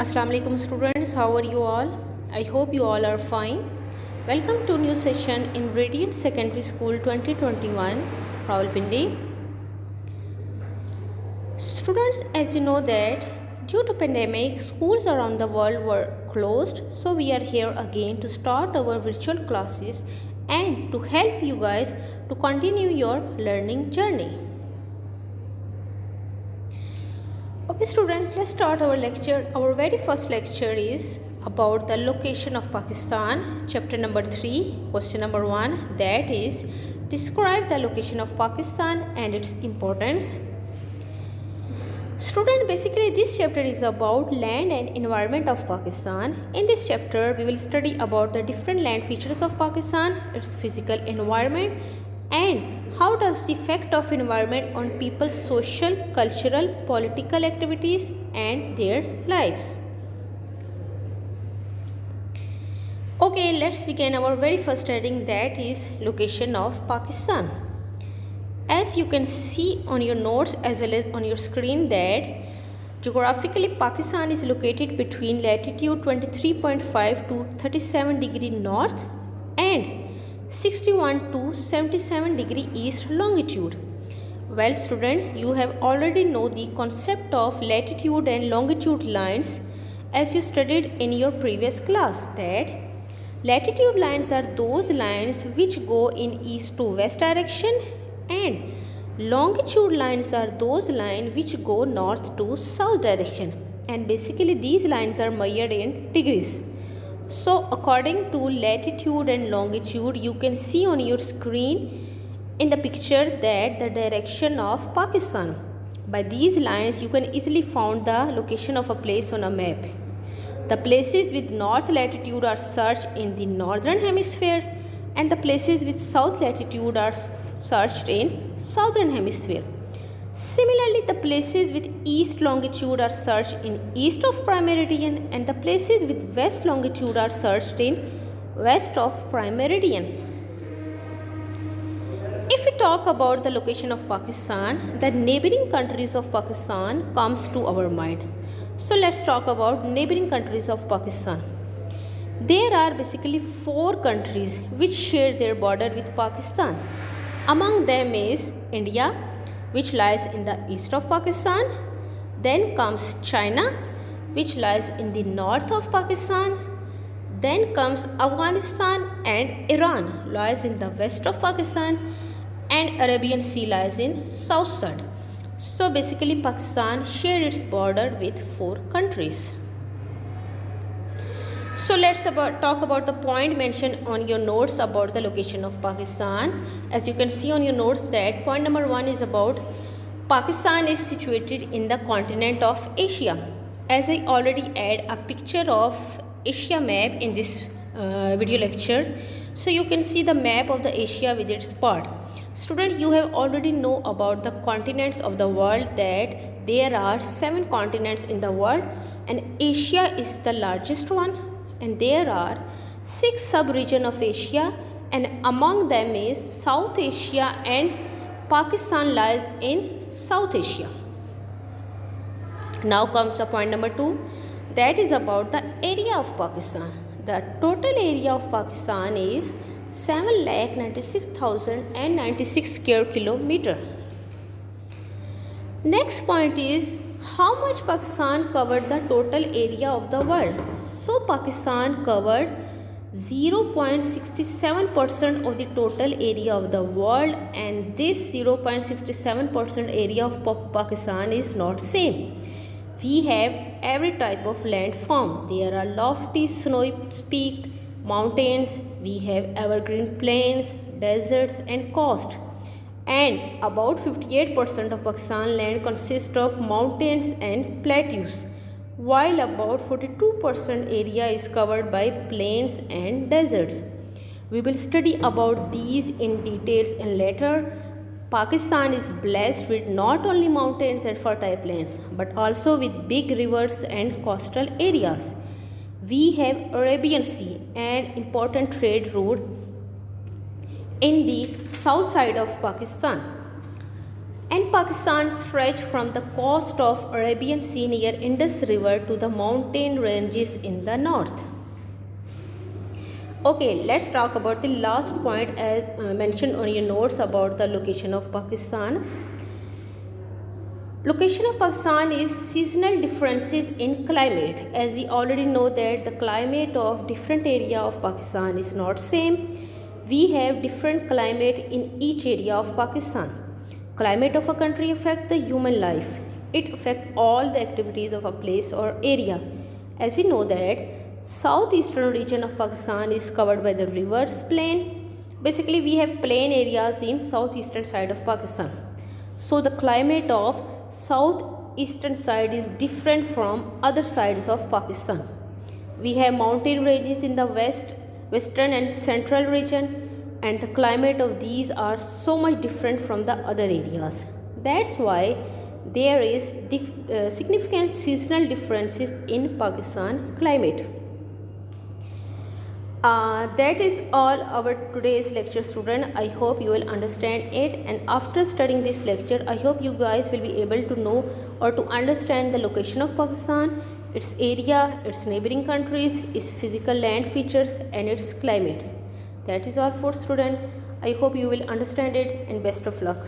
Assalamu alaikum students, how are you all? I hope you all are fine. Welcome to new session in Radiant Secondary School 2021, Rawalpindi. Students, as you know that due to pandemic, schools around the world were closed, so we are here again to start our virtual classes and to help you guys to continue your learning journey. Okay students, let's start our lecture. Our very first lecture is about the location of Pakistan, chapter number 3, question number 1, that is describe the location of Pakistan and its importance. Student, basically this chapter is about land and environment of Pakistan. In this chapter we will study about the different land features of Pakistan, its physical environment, and how does the effect of environment on people's social, cultural, political activities and their lives. Okay, let's begin our very first heading, that is location of Pakistan. As you can see on your notes as well as on your screen that geographically Pakistan is located between latitude 23.5 to 37 degree north and 61 to 77 degree east longitude. Well student, you have already know the concept of latitude and longitude lines as you studied in your previous class, that latitude lines are those lines which go in east to west direction and longitude lines are those lines which go north to south direction, and basically these lines are measured in degrees. So according to latitude and longitude, you can see on your screen in the picture that the direction of Pakistan. By these lines you can easily find the location of a place on a map. The places with north latitude are searched in the northern hemisphere and the places with south latitude are searched in southern hemisphere. Similarly, the places with east longitude are searched in east of prime meridian and the places with west longitude are searched in west of prime meridian. If we talk about the location of Pakistan, the neighboring countries of Pakistan comes to our mind. So let's talk about neighboring countries of Pakistan. There are basically 4 countries which share their border with Pakistan. Among them is India, which lies in the east of Pakistan. Then comes China, which lies in the north of Pakistan. Then comes Afghanistan, and Iran lies in the west of Pakistan, and Arabian Sea lies in south side. So basically Pakistan shared its border with 4 countries. So let's talk about the point mentioned on your notes about the location of Pakistan. As you can see on your notes that point number 1 is about Pakistan is situated in the continent of Asia. As I already add a picture of Asia map in this video lecture, so you can see the map of the Asia with its part. Students, you have already know about the continents of the world, that there are 7 continents in the world and Asia is the largest one. And there are 6 sub-regions of Asia, and among them is South Asia, and Pakistan lies in South Asia. Now comes the point number 2, that is about the area of Pakistan. The total area of Pakistan is 7,96,096 square kilometer. Next point is how much Pakistan covered the total area of the world. So Pakistan covered 0.67% of the total area of the world, and this 0.67% area of Pakistan is not same. We have every type of landform. There are lofty snow-peaked mountains, we have evergreen plains, deserts and coast. And about 58% of Pakistan land consists of mountains and plateaus, while about 42% area is covered by plains and deserts. We will study about these in details in later. Pakistan is blessed with not only mountains and fertile plains, but also with big rivers and coastal areas. We have Arabian Sea, an important trade route in the south side of Pakistan. And Pakistan stretch from the coast of Arabian Sea near Indus River to the mountain ranges in the north. Okay, let's talk about the last point as mentioned on your notes about the location of Pakistan. Location of Pakistan is seasonal differences in climate. As we already know that the climate of different area of Pakistan is not same. We have different climate in each area of Pakistan. Climate of a country affect the human life. It affect all the activities of a place or area. As we know that southeastern region of Pakistan is covered by the rivers plain. Basically we have plain areas in southeastern side of Pakistan. So the climate of southeastern side is different from other sides of Pakistan. We have mountain ranges in the western and central region, and the climate of these are so much different from the other areas. That's why there is significant seasonal differences in Pakistan climate. That is all our today's lecture, student. I hope you will understand it, and after studying this lecture I hope you guys will be able to know or to understand the location of Pakistan, its area, its neighboring countries, its physical land features and its climate. That is all for student. I hope you will understand it, and best of luck.